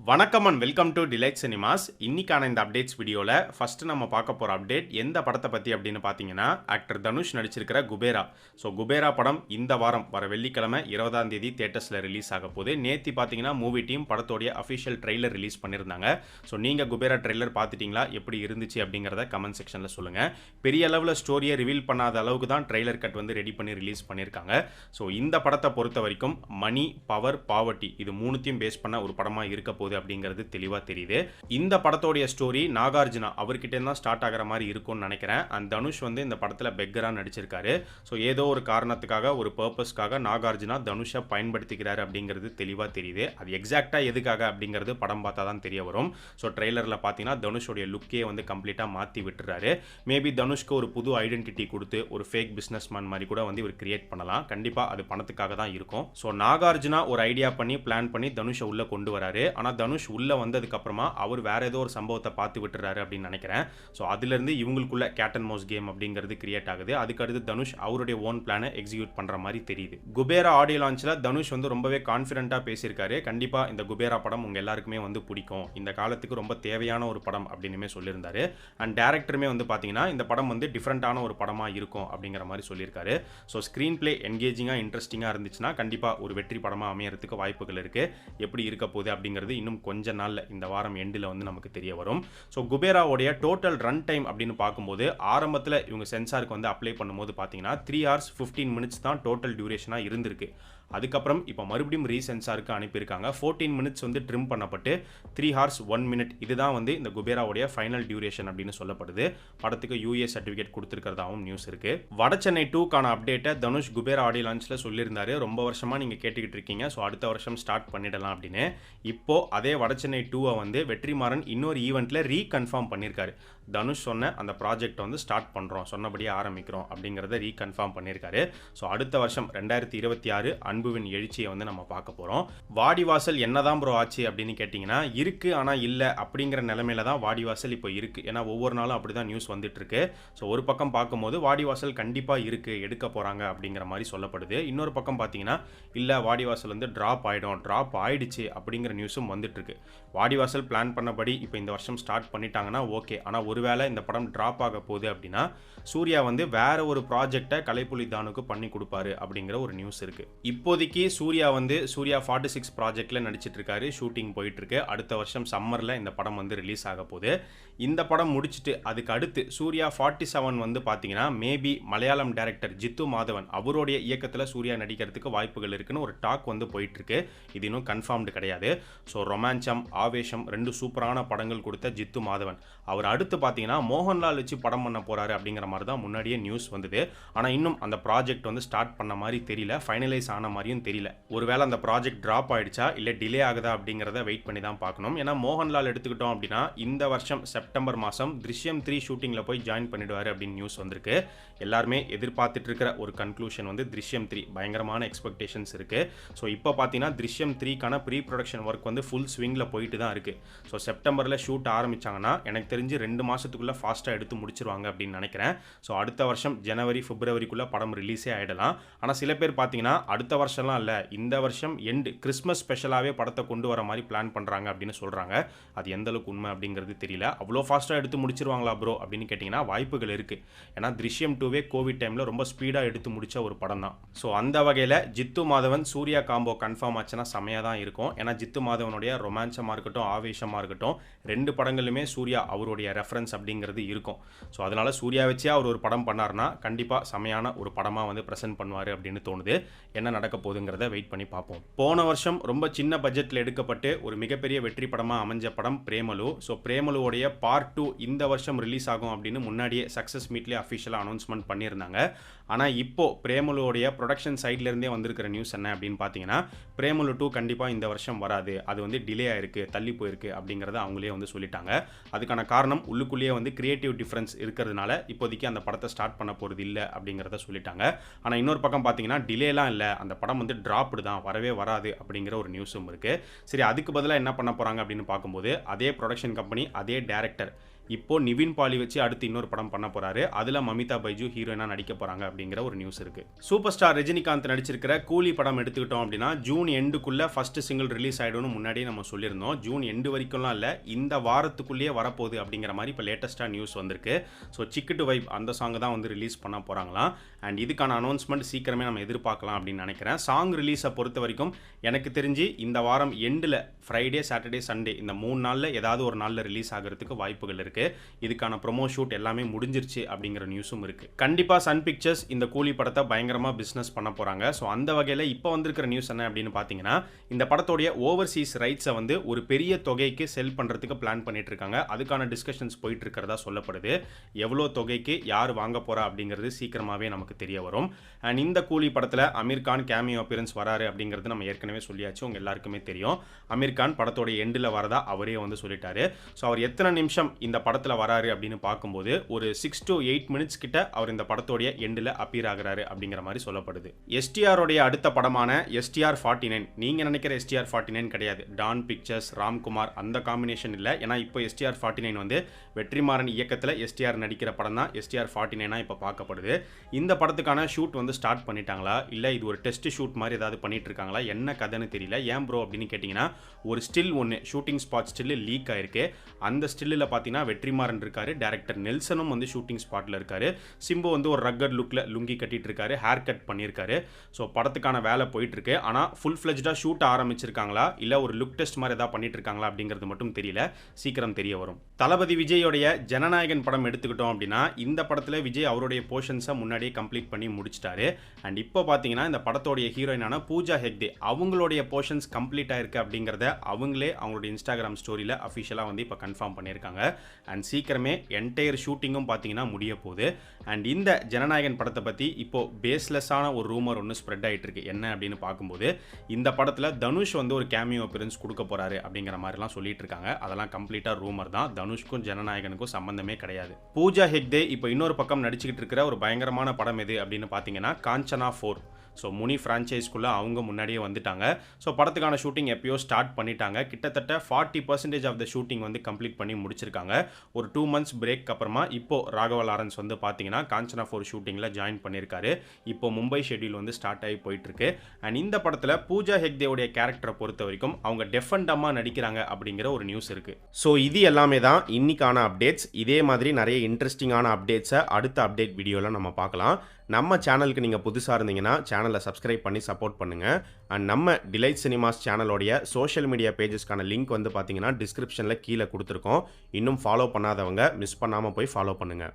வணக்கம் and welcome to delight cinemas. இன்னைக்கான இந்த அப்டேட்ஸ் வீடியோவில் ஃபஸ்ட்டு நம்ம பார்க்க போகிற அப்டேட் எந்த படத்தை பற்றி அப்படின்னு பார்த்தீங்கன்னா, ஆக்டர் தனுஷ் நடிச்சிருக்கிற குபேரா. ஸோ குபேரா படம் இந்த வாரம் வர வெள்ளிக்கிழமை 20ஆம் தேதி தியேட்டர்ஸில் ரிலீஸ் ஆக போகுது. நேற்று பார்த்தீங்கன்னா மூவி டீம் படத்தோடைய அஃபிஷியல் ட்ரெய்லர் ரிலீஸ் பண்ணியிருந்தாங்க. ஸோ நீங்கள் குபேரா ட்ரெய்லர் பார்த்துட்டிங்களா, எப்படி இருந்துச்சு அப்படிங்கிறத கமெண்ட் செக்ஷனில் சொல்லுங்கள். பெரிய அளவில் ஸ்டோரியை ரிவீல் பண்ணாத அளவுக்கு தான் ட்ரெய்லர் கட் வந்து ரெடி பண்ணி ரிலீஸ் பண்ணியிருக்காங்க. ஸோ இந்த படத்தை பொறுத்த வரைக்கும் மணி, பவர், பாவர்ட்டி இது மூணுத்தையும் பேஸ் பண்ண ஒரு படமாக இருக்க போகுது அப்படிங்கிறது தெளிவாக தெரியுது. இந்த படத்தோடைய ஸ்டோரி நாகார்ஜுனா அவர்கிட்ட தான் ஸ்டார்ட் ஆகிற மாதிரி இருக்கும்னு நினைக்கிறேன். அந்த தனுஷ் வந்து இந்த படத்தில் பெக்கரா நடிச்சிருக்காரு. ஸோ ஏதோ ஒரு காரணத்துக்காக ஒரு பர்பஸ்க்காக நாகார்ஜுனா தனுஷை பயன்படுத்திக்கிறாரு அப்படிங்கிறது தெளிவாக தெரியுது. அது எக்ஸாக்டாக எதுக்காக அப்படிங்கிறது படம் பார்த்தா தான் தெரிய வரும். ஸோ ட்ரெய்லரில் பார்த்தீங்கன்னா தனுஷோடைய லுக்கே வந்து கம்ப்ளீட்டாக மாற்றி விட்டுறாரு. மேபி தனுஷ்க்கு ஒரு புது ஐடென்டிட்டி கொடுத்து ஒரு ஃபேக் பிஸ்னஸ் மேன் மாதிரி கூட வந்து இவர் கிரியேட் பண்ணலாம். கண்டிப்பாக அது பணத்துக்காக தான் இருக்கும். ஸோ நாகார்ஜுனா ஒரு ஐடியா பண்ணி பிளான் பண்ணி தனுஷை உள்ளே கொண்டு வராரு. ஆனால் தனுஷ் உள்ளே வந்ததுக்கப்புறமா அவர் வேற ஏதோ ஒரு சம்பவத்தை பார்த்து விட்டுறாரு அப்படின்னு நினைக்கிறேன். ஸோ அதுலேருந்து இவங்களுக்குள்ள கேட் அண்ட் மவுஸ் கேம் அப்படிங்கிறது கிரியேட் ஆகுது. அதுக்கடுத்து தனுஷ் அவருடைய ஓன் பிளானை எக்ஸிக்யூட் பண்ணுற மாதிரி தெரியுது. குபேரா ஆடியோ லான்ச்சில் தனுஷ் வந்து ரொம்பவே கான்ஃபிடென்ட்டாக பேசியிருக்காரு. கண்டிப்பாக இந்த குபேரா படம் உங்கள் எல்லாருக்குமே வந்து பிடிக்கும், இந்த காலத்துக்கு ரொம்ப தேவையான ஒரு படம் அப்படின்னுமே சொல்லியிருந்தாரு. அண்ட் டேரக்டருமே வந்து பார்த்தீங்கன்னா இந்த படம் வந்து டிஃப்ரெண்ட்டான ஒரு படமாக இருக்கும் அப்படிங்கிற மாதிரி சொல்லியிருக்காரு. ஸோ ஸ்க்ரீன் பிளே என்கேஜிங்காக இன்ட்ரெஸ்டிங்காக இருந்துச்சுன்னா கண்டிப்பாக ஒரு வெற்றி படமாக அமையறதுக்கு வாய்ப்புகள் இருக்குது. எப்படி இருக்க போகுது அப்படிங்கிறது இன்னும் கொஞ்ச நாள்ல இந்த வாரம் எண்டில் வந்து நமக்கு தெரிய வரும். ஸோ குபேராவுடைய டோட்டல் ரன் டைம் அப்படின்னு பார்க்கும்போது ஆரம்பத்தில் இவங்க சென்சாருக்கு வந்து அப்ளை பண்ணும்போது பார்த்தீங்கன்னா 3 hours 15 minutes தான் டோட்டல் டியூரேஷனாக இருந்திருக்கு. அதுக்கப்புறம் இப்போ மறுபடியும் ரீசென்சாருக்கு அனுப்பியிருக்காங்க. 14 minutes வந்து ட்ரிம் பண்ணப்பட்டு 3 hours 1 minute இதுதான் வந்து இந்த குபேராவுடைய ஃபைனல் டியூரேஷன் அப்படின்னு சொல்லப்படுது. படத்துக்கு யூஏ சர்டிஃபிகேட் கொடுத்துருக்கிறதாவும் நியூஸ் இருக்கு. வடசென்னை 2க்கான அப்டேட்டை தனுஷ் குபேரா ஆடியோ லான்ச்சில் சொல்லியிருந்தாரு. ரொம்ப வருஷமாக நீங்கள் கேட்டுக்கிட்டு இருக்கீங்க, ஸோ அடுத்த வருஷம் ஸ்டார்ட் பண்ணிடலாம் அப்படின்னு. இப்போ அதே வடசென்னை 2 வந்து வெற்றிமாறன் இன்னொரு ஈவெண்ட்டில் ரீகன்ஃபார்ம் பண்ணியிருக்காரு. தனுஷ் சொன்ன அந்த ப்ராஜெக்ட் வந்து ஸ்டார்ட் பண்ணுறோம், சொன்னபடியே ஆரம்பிக்கிறோம் அப்படிங்கிறத ரீகன்ஃபார்ம் பண்ணியிருக்காரு. ஸோ அடுத்த வருஷம் 2026 அன்புவின் எழுச்சியை வந்து நம்ம பார்க்க போகிறோம். வாடிவாசல் என்னதான் ப்ரோ ஆச்சு அப்படின்னு கேட்டிங்கன்னா, இருக்குது ஆனால் இல்லை அப்படிங்கிற நிலைமையில தான் வாடிவாசல் இப்போ இருக்குது. ஏன்னா ஒவ்வொரு நாளும் அப்படி தான் நியூஸ் வந்துட்டு இருக்கு. ஸோ ஒரு பக்கம் பார்க்கும்போது வாடிவாசல் கண்டிப்பாக இருக்குது, எடுக்க போகிறாங்க அப்படிங்கிற மாதிரி சொல்லப்படுது. இன்னொரு பக்கம் பார்த்தீங்கன்னா இல்லை வாடிவாசல் வந்து ட்ராப் ஆயிடுச்சு அப்படிங்கிற நியூஸும் வந்துட்டு இருக்கு. வாடிவாசல் பிளான் பண்ணபடி இப்போ இந்த வருஷம் ஸ்டார்ட் பண்ணிட்டாங்கன்னா ஓகே. ஆனால் ஒருவேளை இந்த படம் ட்ராப் ஆக போகுது அப்படின்னா சூர்யா வந்து வேற ஒரு ப்ராஜெக்டை கலைப்புலி தானுக்கு பண்ணி கொடுப்பாரு அப்படிங்கிற ஒரு நியூஸ் இருக்கு. இப்போதைக்கு சூர்யா வந்து சூர்யா 46 ப்ராஜெக்ட்ல நடிச்சிட்டு இருக்காரு, ஷூட்டிங் போயிட்டு இருக்கு. அடுத்த வருஷம் சம்மர்ல இந்த படம் வந்து ரிலீஸ் ஆக போகுது. இந்த படம் முடிச்சுட்டு அதுக்கு அடுத்து சூர்யா 47 வந்து பார்த்தீங்கன்னா மேபி மலையாளம் டைரக்டர் ஜித்து மாதவன் அவருடைய இயக்கத்தில் சூர்யா நடிக்கிறதுக்கு வாய்ப்புகள் இருக்குன்னு ஒரு டாக் வந்து போயிட்டு இருக்கு. இது இன்னும் கன்ஃபார்ம்டு கிடையாது. ஸோ ரொமான்சம், ஆவேசம் 2 சூப்பரான படங்கள் கொடுத்த ஜித்து மாதவன் அவர் அடுத்து பார்த்தீங்கன்னா மோகன்லால் வச்சு படம் பண்ண போறாரு அப்படிங்கிற மாதிரி தான் முன்னாடியே நியூஸ் வந்தது. ஆனால் இன்னும் அந்த ப்ராஜெக்ட் வந்து ஸ்டார்ட் பண்ண மாதிரி தெரியல, ஃபைனலைஸ் ஆன மாதிரியும் தெரியல. ஒருவேளை அந்த ப்ராஜெக்ட் ட்ராப் ஆயிடுச்சா இல்லை டிலே ஆகுதா அப்படிங்கிறத வெயிட் பண்ணி தான் பார்க்கணும். ஏன்னா மோகன்லால் எடுத்துக்கிட்டோம் அப்படின்னா இந்த வருஷம் செப்டம்பர் மாதம் திருஷ்யம் 3 ஷூட்டிங்கில் போய் ஜாயின் பண்ணிடுவார் அப்படின்னு நியூஸ் வந்திருக்கு. எல்லாருமே எதிர்பார்த்துட்டு இருக்கிற ஒரு கன்க்ளூஷன் வந்து திருஷ்யம் 3 பயங்கரமான எக்ஸ்பெக்டேஷன்ஸ் இருக்கு. ஸோ இப்போ பார்த்தீங்கன்னா திருஷ்யம் 3க்கான ப்ரீ ப்ரொடக்ஷன் ஒர்க் வந்து ஃபுல் ஸ்விங்கில் போயிட்டு தான் இருக்கு. ஸோ செப்டம்பரில் ஷூட் ஆரம்பிச்சாங்கன்னா எனக்கு தெரிஞ்சு 2 மாதத்துக்குள்ளே ஃபாஸ்ட்டாக எடுத்து முடிச்சிருவாங்க அப்படின்னு நினைக்கிறேன். ஸோ அடுத்த வருஷம் ஜனவரி பிப்ரவரிக்குள்ளே படம் ரிலீஸே ஆகிடலாம். ஆனால் சில பேர் பார்த்தீங்கன்னா அடுத்த வருஷம்லாம் இல்லை, இந்த வருஷம் எண்டு கிறிஸ்மஸ் ஸ்பெஷலாகவே படத்தை கொண்டு வர மாதிரி பிளான் பண்ணுறாங்க அப்படின்னு சொல்கிறாங்க. அது எந்த அளவுக்கு உண்மை அப்படிங்கிறது தெரியல. அவ்வளோ ஃபாஸ்ட்டாக எடுத்து முடிச்சிருவாங்களா ப்ரோ அப்படின்னு கேட்டிங்கன்னா வாய்ப்புகள் இருக்குது. ஏன்னா திருஷ்யம் 2வே கோவிட் டைமில் ரொம்ப ஸ்பீடாக எடுத்து முடித்த ஒரு படம் தான். ஸோ அந்த வகையில் ஜித்து மாதவன் சூர்யா காம்போ கன்ஃபார்ம் ஆச்சுன்னா செமையாக தான் இருக்கும். ஏன்னா ஜித்து மாதவனுடைய ரொமான்சமாக இருக்கட்டும், ஆவேசமாக இருக்கட்டும், 2 படங்களுமே சூர்யா அவருடைய ரெஃபரன்ஸ் அப்படிங்கிறது இருக்கும். ஸோ அதனால் சூர்யா வச்சே அவர் ஒரு படம் பண்ணார்னா கண்டிப்பாக செமையான ஒரு படமாக வந்து ப்ரெசென்ட் பண்ணுவார் அப்படின்னு தோணுது. என்ன நடக்க போகுதுங்கிறத வெயிட் பண்ணி பார்ப்போம். போன வருஷம் ரொம்ப சின்ன பட்ஜெட்டில் எடுக்கப்பட்டு ஒரு மிகப்பெரிய வெற்றி படமாக அமைஞ்ச படம் பிரேமலு. ஸோ பிரேமலுவோடைய பார்ட் 2 இந்த வருஷம் ரிலீஸ் ஆகும் அப்படின்னு முன்னாடியே சக்ஸஸ் மீட்லேயே அஃபிஷியலாக அனௌன்ஸ்மெண்ட் பண்ணியிருந்தாங்க. ஆனால் இப்போது பிரேமலுவோடைய ப்ரொடக்ஷன் சைட்லேருந்தே வந்திருக்கிற நியூஸ் என்ன அப்படின்னு பார்த்தீங்கன்னா பிரேமலு 2 கண்டிப்பாக இந்த வருஷம் வராது, அது வந்து டிலே ஆயிருக்கு, தள்ளி போயிருக்கு அப்படிங்கிறத அவங்களே வந்து சொல்லிட்டாங்க. அதுக்கான காரணம் உள்ளுக்குள்ளேயே வந்து கிரியேட்டிவ் டிஃப்ரென்ஸ் இருக்கிறதுனால இப்போதைக்கு அந்த படத்தை ஸ்டார்ட் பண்ண போகிறது இல்லை அப்படிங்கிறத சொல்லிட்டாங்க. ஆனால் இன்னொரு பக்கம் பார்த்தீங்கன்னா டிலேலாம் இல்லை, அந்த படம் வந்து ட்ராப்டு தான், வரவே வராது அப்படிங்கிற ஒரு நியூஸும் இருக்குது. சரி, அதுக்கு பதிலாக என்ன பண்ண போகிறாங்க அப்படின்னு பார்க்கும்போது அதே ப்ரொடக்ஷன் கம்பெனி, அதே டேரக்டர் இப்போ நிவின் பாலி வச்சு அடுத்து இன்னொரு படம் பண்ண போறாரு. அதுல மமிதா பைஜு ஹீரோயினா நடிக்க போறாங்க அப்படிங்கிற ஒரு நியூஸ் இருக்கு. சூப்பர் ஸ்டார் ரஜினிகாந்த் நடிச்சிருக்கிற கூலி படம் எடுத்துக்கிட்டோம் அப்படின்னா ஜூன் எண்டுக்குள்ள ஃபர்ஸ்ட் சிங்கிள் ரிலீஸ் ஆயிடும்னு முன்னாடியே நம்ம சொல்லியிருந்தோம். ஜூன் எண்டு வரைக்கும்லாம் இல்ல, இந்த வாரத்துக்குள்ளேயே வரப்போகுது அப்படிங்கிற மாதிரி இப்போ லேட்டஸ்டா நியூஸ் வந்திருக்கு. ஸோ சிக்கு டு வைப் அந்த சாங் தான் வந்து ரிலீஸ் பண்ண போறாங்களாம். அண்ட் இதுக்கான அனௌன்ஸ்மெண்ட் சீக்கிரமே நம்ம எதிர்பார்க்கலாம் அப்படின்னு நினைக்கிறேன். சாங் ரிலீஸை பொறுத்த வரைக்கும் எனக்கு தெரிஞ்சு இந்த வாரம் எண்டில் ஃப்ரைடே சாட்டர்டே சண்டே இந்த 3 நாளில் ஏதாவது ஒரு நாளில் ரிலீஸ் ஆகிறதுக்கு வாய்ப்புகள் இருக்குது. இதுக்கான ப்ரொமோ ஷூட் எல்லாமே முடிஞ்சிருச்சு அப்படிங்கிற நியூஸும் இருக்குது. கண்டிப்பாக சன் பிக்சர்ஸ் இந்த கூலி படத்தை பயங்கரமாக பிஸ்னஸ் பண்ண போகிறாங்க. ஸோ அந்த வகையில் இப்போ வந்திருக்கிற நியூஸ் என்ன அப்படின்னு பார்த்தீங்கன்னா, இந்த படத்தோடைய ஓவர்சீஸ் ரைட்ஸை வந்து ஒரு பெரிய தொகைக்கு செல் பண்ணுறதுக்கு பிளான் பண்ணிட்டு இருக்காங்க. அதுக்கான டிஸ்கஷன்ஸ் போயிட்டு இருக்கிறதா சொல்லப்படுது. எவ்வளோ தொகைக்கு யார் வாங்க போகிறா அப்படிங்கிறது சீக்கிரமாகவே நமக்கு தெரிய வரும். அண்ட் இந்த கூலி படத்தில் அமீர் கான் கேமியோ அப்பியரன்ஸ் வராரு அப்படிங்கிறது நம்ம ஏற்கனவே சொல்லியாச்சு, உங்க எல்லாருக்குமே தெரியும். அமீர் கான் படத்தோட எண்டில் வரதா அவரே வந்து சொல்லிட்டாரு. ஸோ அவர் எத்தனை நிமிஷம் இந்த படத்தில் வராரு அப்படின்னு பார்க்கும்போது ஒரு 6 to 8 மினிட்ஸ் கிட்ட அவர் இந்த படத்தோடைய எண்டில் அப்பியர் ஆகிறாரு அப்படிங்கிற மாதிரி சொல்லப்படுது. எஸ்டிஆருடைய அடுத்த படமான எஸ்டிஆர் 49, நீங்க நினைக்கிற எஸ்டிஆர் 49 கிடையாது. டான் பிக்சர்ஸ் ராம்குமார் அந்த காம்பினேஷன் இல்லை. ஏன்னா இப்போ எஸ்டிஆர் 49 வந்து வெற்றிமாறன் இயக்கத்தில் எஸ்டிஆர் நடிக்கிற படம் தான் எஸ்டிஆர் 49 இப்போ பார்க்கப்படுது. இந்த படத்துக்கான ஷூட் வந்து ஸ்டார்ட் பண்ணிட்டாங்களா, இல்லை இது ஒரு டெஸ்ட் ஷூட் மாதிரி ஏதாவது பண்ணிட்டு இருக்காங்களா, என்ன கதைன்னு தெரியல. ஏன் ப்ரோ அப்படின்னு கேட்டிங்கன்னா, ஒரு ஸ்டில் ஒன்று ஷூட்டிங் ஸ்பாட் ஸ்டில் லீக் ஆயிருக்கு. அந்த ஸ்டில்லில் பார்த்தீங்கன்னா வெற்றிமாறன் இருக்காரு, டைரக்டர் நெல்சனும் வந்து ஷூட்டிங் ஸ்பாட்டில் இருக்காரு. சிம்பு வந்து ஒரு ரக்கட் லுக்கில் லுங்கி கட்டிட்டு இருக்காரு, ஹேர் கட் பண்ணியிருக்காரு. ஸோ படத்துக்கான வேலை போயிட்டு இருக்கு. ஆனால் ஃபுல் ஃப்ளெஜ்டாக ஷூட் ஆரம்பிச்சிருக்காங்களா, இல்லை ஒரு லுக் டெஸ்ட் மாதிரி ஏதாவது பண்ணிட்டு இருக்காங்களா அப்படிங்கிறது மட்டும் தெரியல. சீக்கிரம் தெரிய வரும். தளபதி விஜயோடைய ஜனநாயகன் படம் எடுத்துக்கிட்டோம் அப்படின்னா, இந்த படத்தில் விஜய் அவருடைய போர்ஷன்ஸை முன்னாடியே கம்ப்ளீட் பண்ணி முடிச்சிட்டாரு. அண்ட் இப்போ பார்த்தீங்கன்னா இந்த படத்தோடைய ஹீரோயினான பூஜா ஹெக்டே அவங்களுடைய போர்ஷன்ஸ் கம்ப்ளீட் ஆயிருக்கு அப்படிங்கிறத அவங்களே அவங்களுடைய இன்ஸ்டாகிராம் ஸ்டோரியில் அஃபிஷியலாக வந்து இப்போ கன்ஃபார்ம் பண்ணியிருக்காங்க. அண்ட் சீக்கிரமே என்டையர் ஷூட்டிங்கும் பார்த்தீங்கன்னா முடிய போகுது. அண்ட் இந்த ஜனநாயகன் படத்தை பற்றி இப்போ பேஸ்லெஸ்ஸான ஒரு ரூமர் ஒன்று ஸ்ப்ரெட் ஆகிட்டு இருக்கு. என்ன அப்படின்னு பார்க்கும்போது, இந்த படத்தில் தனுஷ் வந்து ஒரு கேமியோ அப்பியரன்ஸ் கொடுக்க போறாரு அப்படிங்கிற மாதிரிலாம் சொல்லிட்டு இருக்காங்க. அதெல்லாம் கம்ப்ளீட்டாக ரூமர் தான். தனுஷ்க்கும் ஜனநாயகனுக்கும் சம்பந்தமே கிடையாது. பூஜா ஹெக்டே இப்போ இன்னொரு பக்கம் நடிச்சுக்கிட்டு இருக்கிற ஒரு பயங்கரமான படம் எது அப்படின்னு பார்த்தீங்கன்னா காஞ்சனா 4. ஸோ முனி ஃப்ரான்ச்சைஸ்குள்ளே அவங்க முன்னாடியே வந்துட்டாங்க. ஸோ படத்துக்கான ஷூட்டிங் எப்பயோ ஸ்டார்ட் பண்ணிட்டாங்க. கிட்டத்தட்ட 40% ஆஃப் த ஷூட்டிங் வந்து கம்ப்ளீட் பண்ணி முடிச்சிருக்காங்க. ஒரு 2 months பிரேக் அப்புறமா இப்போ ராகவா லாரன்ஸ் வந்து பார்த்தீங்கன்னா காஞ்சனா 4 ஷூட்டிங்கில் ஜாயின் பண்ணியிருக்காரு. இப்போ மும்பை ஷெட்யூல் வந்து ஸ்டார்ட் ஆகி போயிட்டு இருக்கு. அண்ட் இந்த படத்தில் பூஜா ஹெக்டேவுடைய கேரக்டரை பொறுத்த வரைக்கும் அவங்க டெஃபண்டமாக நடிக்கிறாங்க அப்படிங்கிற ஒரு நியூஸ் இருக்கு. ஸோ இது எல்லாமே தான் இன்னைக்கான அப்டேட்ஸ். இதே மாதிரி நிறைய இன்ட்ரெஸ்டிங்கான அப்டேட்ஸை அடுத்த அப்டேட் வீடியோவில் நம்ம பார்க்கலாம். நம்ம சேனலுக்கு நீங்கள் புதுசாக இருந்தீங்கன்னா சேனலை சப்ஸ்கிரைப் பண்ணி சப்போர்ட் பண்ணுங்கள். அண்ட் நம்ம டிலைட் சினிமாஸ் சேனலோடைய சோஷியல் மீடியா பேஜஸ்க்கான லிங்க் வந்து பார்த்தீங்கன்னா டிஸ்கிரிப்ஷனில் கீழே கொடுத்துருக்கோம். இன்னும் ஃபாலோ பண்ணாதவங்க மிஸ் பண்ணாமல் போய் ஃபாலோ பண்ணுங்கள்.